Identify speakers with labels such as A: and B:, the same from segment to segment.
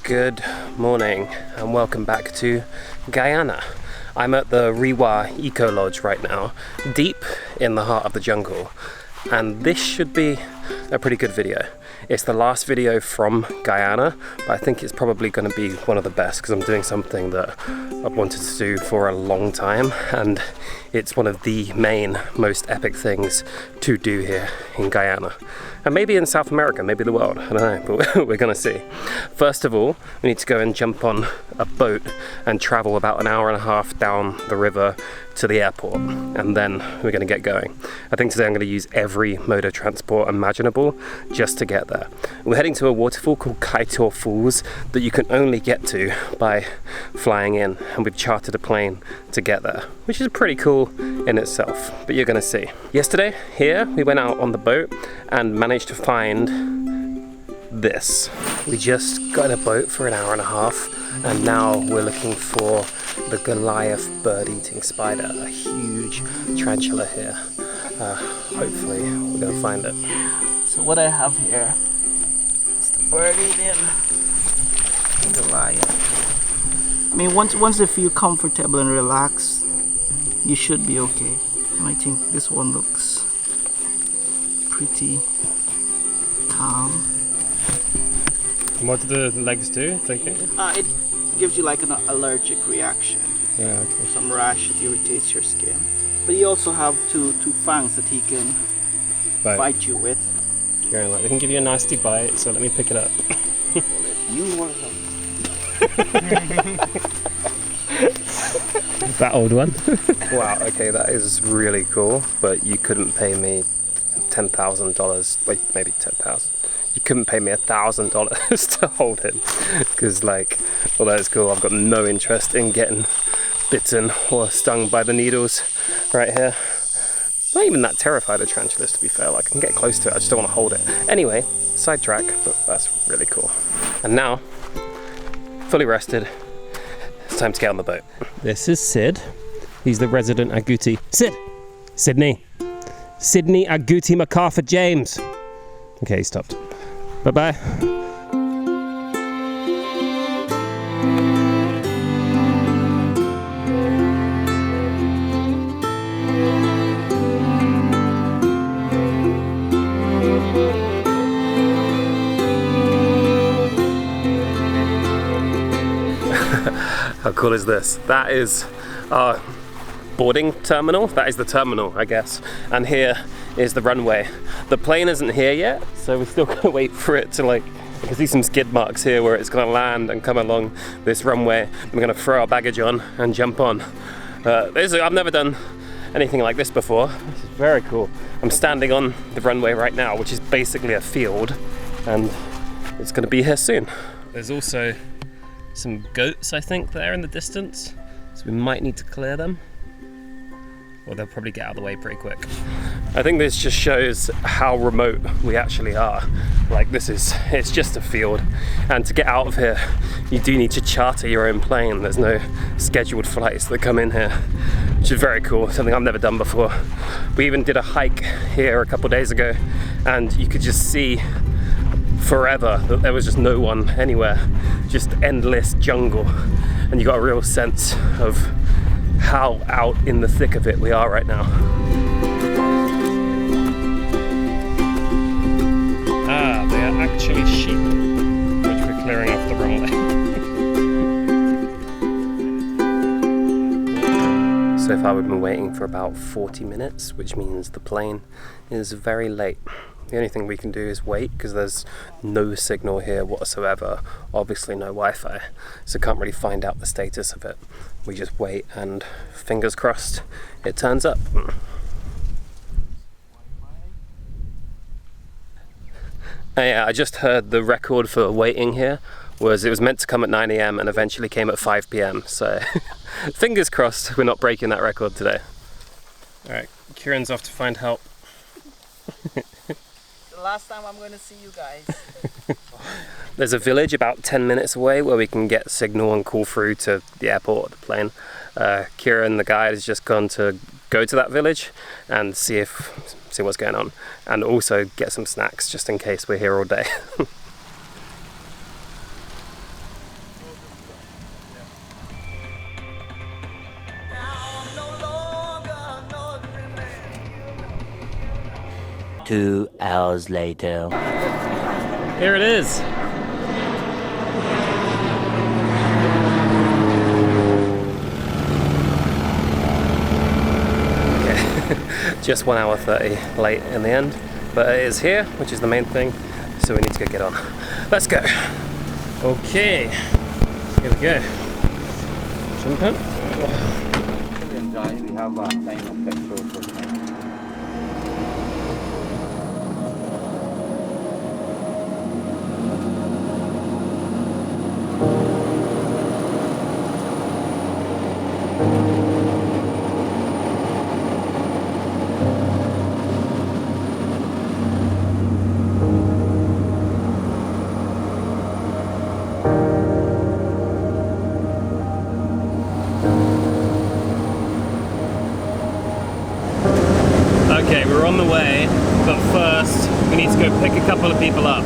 A: Good morning and welcome back to Guyana. I'm at the Rewa Eco Lodge right now, deep in the heart of the jungle, and this should be a pretty good video. It's the last video from Guyana, but I think it's probably going to be one of the best because I'm doing something that I've wanted to do for a long time, and it's one of the main, most epic things to do here in Guyana. And maybe in South America, maybe the world, I don't know, but we're gonna see. First of all, we need to go and jump on a boat and travel about an hour and a half down the river to the airport, and then we're gonna get going. I think today I'm gonna use every mode of transport imaginable just to get there. We're heading to a waterfall called Kaieteur Falls that you can only get to by flying in, and we've chartered a plane to get there, which is pretty cool in itself, but you're gonna see. Yesterday, here, we went out on the boat and managed to find this. We just got in a boat for an hour and a half, and now we're looking for the Goliath bird-eating spider, a huge tarantula here. Hopefully we're gonna find it.
B: So what I have here is the bird-eating Goliath. I mean, once they feel comfortable and relaxed, you should be okay. And I think this one looks pretty calm.
A: And what do the legs do?
B: It gives you like an allergic reaction.
A: Yeah, okay.
B: Some rash that irritates your skin. But you also have two fangs that he can bite you with.
A: Kieran, like, they can give you a nasty bite, so let me pick it up.
B: You want them.
A: That old one. Wow, okay, that is really cool, but you couldn't pay me $10,000, wait, maybe 10,000. You couldn't pay me $1,000 to hold him, because like, although it's cool, I've got no interest in getting bitten or stung by the needles right here. Not even that terrified of tarantulas, to be fair. Like, I can get close to it, I just don't want to hold it. Anyway, sidetrack, but that's really cool. And now, fully rested, it's time to get on the boat. This is Sid. He's the resident Agouti. Sid! Sydney Agouti MacArthur James. Okay, he stopped. Bye-bye. How cool is this? That is our boarding terminal. That is the terminal, I guess. And here is the runway. The plane isn't here yet, so we're still gonna wait for it to, like, you can see some skid marks here where it's gonna land and come along this runway. We're gonna throw our baggage on and jump on. I've never done anything like this before. This is very cool. I'm standing on the runway right now, which is basically a field, and it's gonna be here soon. There's also some goats, I think, there in the distance, so we might need to clear them, or they'll probably get out of the way pretty quick. I think this just shows how remote we actually are. Like, it's just a field, and to get out of here you do need to charter your own plane. There's no scheduled flights that come in here, which is very cool, something I've never done before. We even did a hike here a couple days ago, and you could just see forever that there was just no one anywhere, just endless jungle, and you got a real sense of how out in the thick of it we are right now. Ah, they are actually sheep, which we're clearing off the wrong way. So far we've been waiting for about 40 minutes, which means the plane is very late. The only thing we can do is wait, because there's no signal here whatsoever, obviously no Wi-Fi, so can't really find out the status of it. We just wait and fingers crossed it turns up. Yeah, I just heard the record for waiting here was it was meant to come at 9 AM and eventually came at 5 PM, so fingers crossed we're not breaking that record today. Alright, Kieran's off to find help.
B: The last time I'm going to see you guys.
A: There's a village about 10 minutes away where we can get signal and call through to the airport or the plane. Kieran, the guide, has just gone to go to that village and see what's going on, and also get some snacks just in case we're here all day.
C: 2 hours later.
A: Here it is. Okay, just 1 hour 30 late in the end, but it is here, which is the main thing, so we need to go get on. Let's go. Okay, here we go. Jump in.
D: We have time of petrol for time.
A: Okay, we're on the way, but first we need to go pick a couple of people up.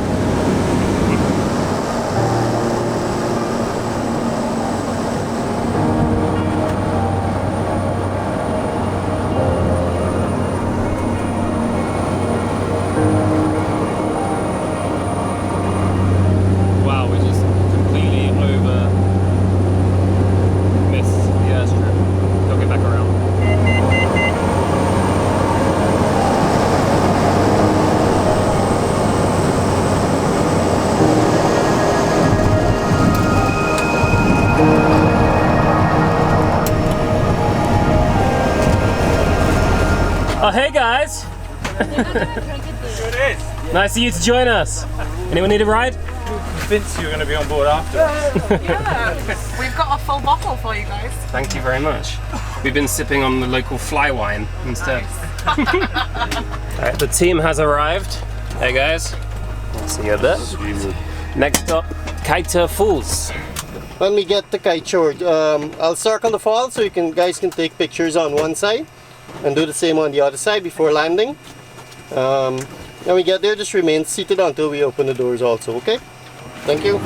A: Wow, we just completely missed the airstrip. Go get back around. Oh, hey guys! Nice of you to join us. Anyone need a ride?
D: Convinced you're going to be on board after.
E: Yeah, we've got a full bottle for you guys.
A: Thank you very much. We've been sipping on the local fly wine instead. Alright, the team has arrived. Hey guys. I'll see you a bit. Next up, Kaieteur Falls.
F: When we get to Kaieteur, I'll circle the fall so guys can take pictures on one side and do the same on the other side before landing. When we get there, just remain seated until we open the doors also, okay? Thank you.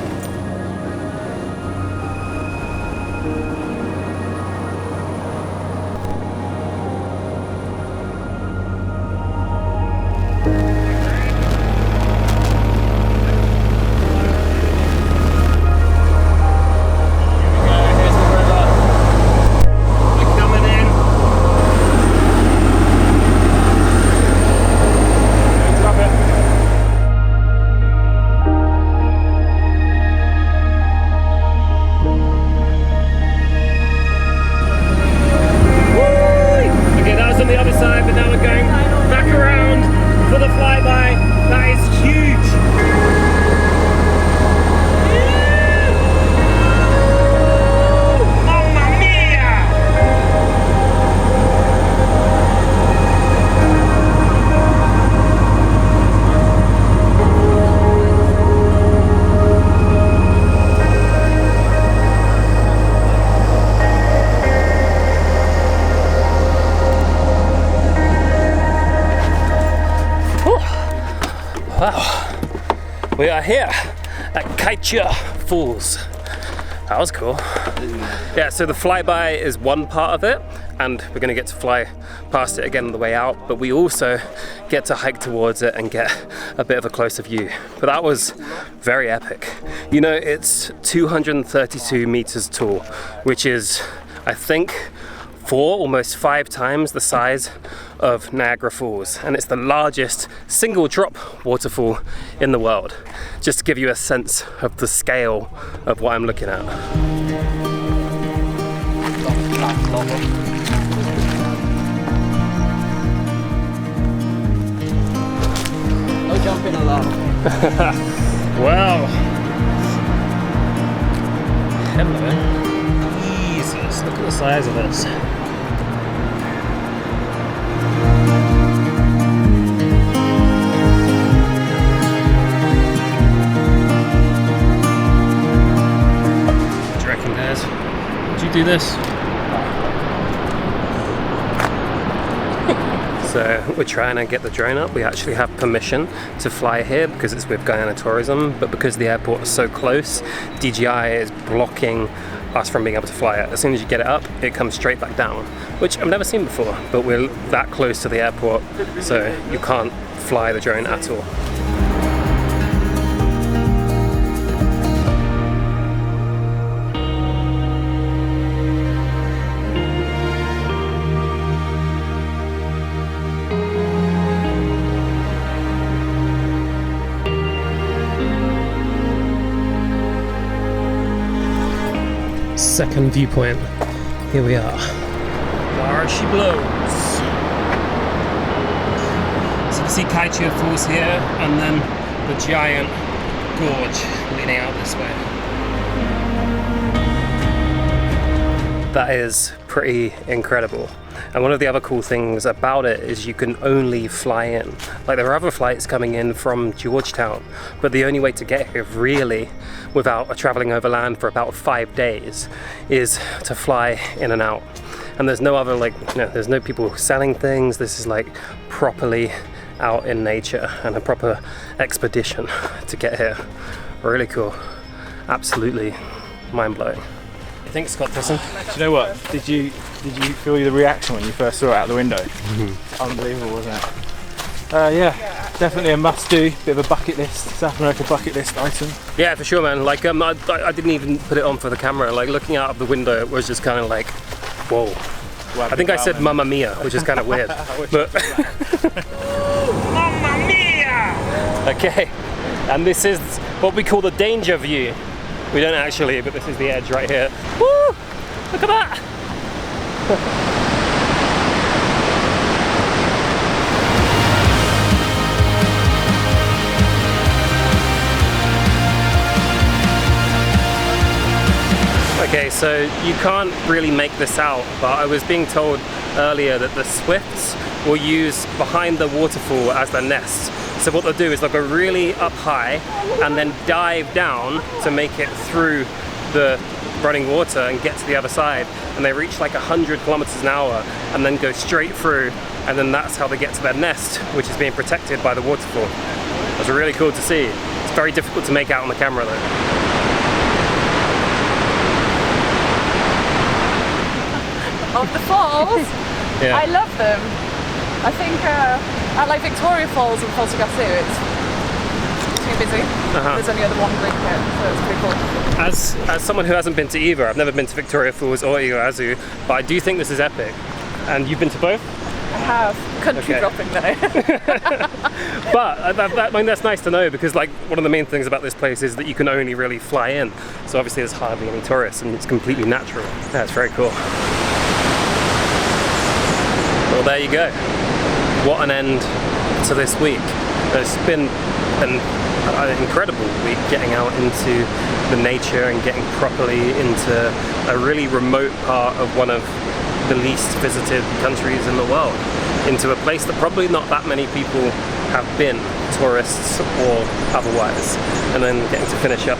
A: We are here at Kaieteur Falls. That was cool. Yeah, so the flyby is one part of it, and we're gonna get to fly past it again on the way out, but we also get to hike towards it and get a bit of a closer view. But that was very epic. You know, it's 232 meters tall, which is, I think, 4, almost 5 times the size of Niagara Falls, and it's the largest single drop waterfall in the world, just to give you a sense of the scale of what I'm looking at.
B: No jumping allowed.
A: Wow. Hello. Jesus, look at the size of this. Did you do this? So we're trying to get the drone up. We actually have permission to fly here because it's with Guyana Tourism, but because the airport is so close, DJI is blocking us from being able to fly it. As soon as you get it up, it comes straight back down, which I've never seen before, but we're that close to the airport, so you can't fly the drone at all. Second viewpoint. Here we are. There she blows. So you can see Kaieteur Falls here, and then the giant gorge leading out this way. That is pretty incredible. And one of the other cool things about it is you can only fly in. Like, there are other flights coming in from Georgetown, but the only way to get here really without traveling overland for about 5 days is to fly in and out. And there's no other, like, you know, there's no people selling things. This is like properly out in nature and a proper expedition to get here. Really cool. Absolutely mind-blowing. You think, Scott Tyson?
D: Do you know what? Did you feel the reaction when you first saw it out the window? Mm-hmm. Unbelievable, wasn't it? Yeah, definitely a must-do. Bit of a bucket list, South America bucket list item.
A: Yeah, for sure, man. Like, I didn't even put it on for the camera. Like, looking out of the window, it was just kind of like, whoa.
D: Well,
A: I think I said "Mamma Mia," which is kind of weird. But Mamma Mia! Okay, and this is what we call the danger view. We don't actually, but this is the edge right here. Woo! Look at that! Okay, so you can't really make this out, but I was being told earlier that the swifts will use behind the waterfall as their nest. So what they'll do is they'll go really up high and then dive down to make it through the running water and get to the other side. And they reach like 100 kilometers an hour and then go straight through, and then that's how they get to their nest, which is being protected by the waterfall. It was really cool to see. It's very difficult to make out on the camera though.
E: Of the falls,
A: Yeah.
E: I love them. I think I like Victoria Falls and Falls of Gassou, it's too busy. There's only other one link here, so it's pretty cool.
A: As someone who hasn't been to either, I've never been to Victoria Falls or Iguazu, but I do think this is epic. And you've been to both?
E: I have. Country dropping though.
A: But I mean, that's nice to know, because like one of the main things about this place is that you can only really fly in. So obviously there's hardly any tourists and it's completely natural. That's very cool. Well, there you go. What an end to this week. It's been an incredible week getting out into the nature and getting properly into a really remote part of one of the least visited countries in the world, into a place that probably not that many people have been, tourists or otherwise, and then getting to finish up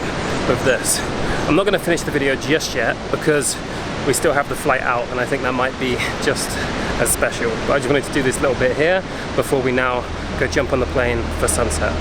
A: with this. I'm not going to finish the video just yet because we still have the flight out, and I think that might be just as special. But I just wanted to do this little bit here before we now go jump on the plane for sunset.